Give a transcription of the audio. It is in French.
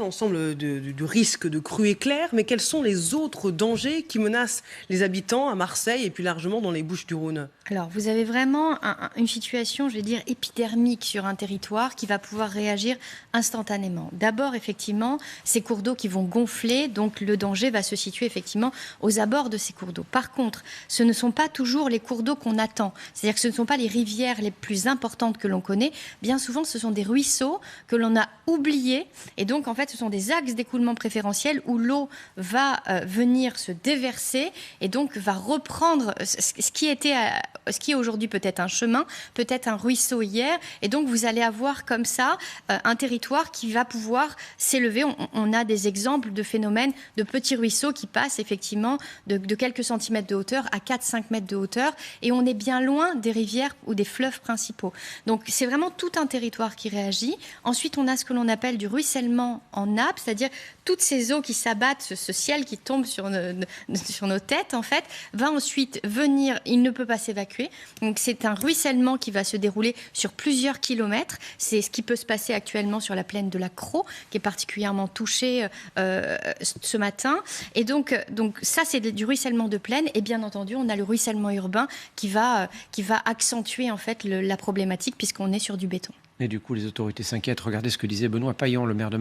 l'ensemble du risque de crue éclair, mais quels sont les autres dangers qui menacent les habitants à Marseille et plus largement dans les Bouches-du-Rhône? Alors, vous avez vraiment une situation, je vais dire, épidermique sur un territoire qui va pouvoir réagir instantanément. D'abord, effectivement, ces cours d'eau qui vont gonfler, donc le danger va se situer effectivement aux abords de ces cours d'eau. Par contre, ce ne sont pas toujours les cours d'eau qu'on attend. C'est-à-dire que ce ne sont pas les rivières les plus importantes que l'on connaît. Bien souvent, ce sont des ruisseaux que l'on a oubliés. Et donc, en fait, ce sont des axes d'écoulement préférentiels où l'eau va venir se déverser et donc va reprendre ce qui est aujourd'hui peut-être un chemin, peut-être un ruisseau hier. Et donc, vous allez avoir comme ça un territoire qui va pouvoir s'élever. On a des exemples de phénomènes de petits ruisseaux qui passent effectivement de quelques centimètres de hauteur à 4-5 mètres de hauteur. Et on est bien loin des rivières ou des fleuves principaux. Donc, c'est vraiment tout un territoire qui réagit. Ensuite, on a ce que l'on appelle du ruissellement en nappe, c'est-à-dire toutes ces eaux qui s'abattent, ce ciel qui tombe sur nos têtes, en fait, va ensuite venir, il ne peut pas s'évacuer. Donc, c'est un ruissellement qui va se dérouler sur plusieurs kilomètres. C'est ce qui peut se passer actuellement sur la plaine de la Crau, qui est particulièrement touchée ce matin. Et donc ça, c'est du ruissellement de plaine. Et bien entendu, on a le ruissellement urbain qui va accentuer, en fait, la problématique puisqu'on est sur du béton. Et du coup, les autorités s'inquiètent. Regardez ce que disait Benoît Payan, le maire de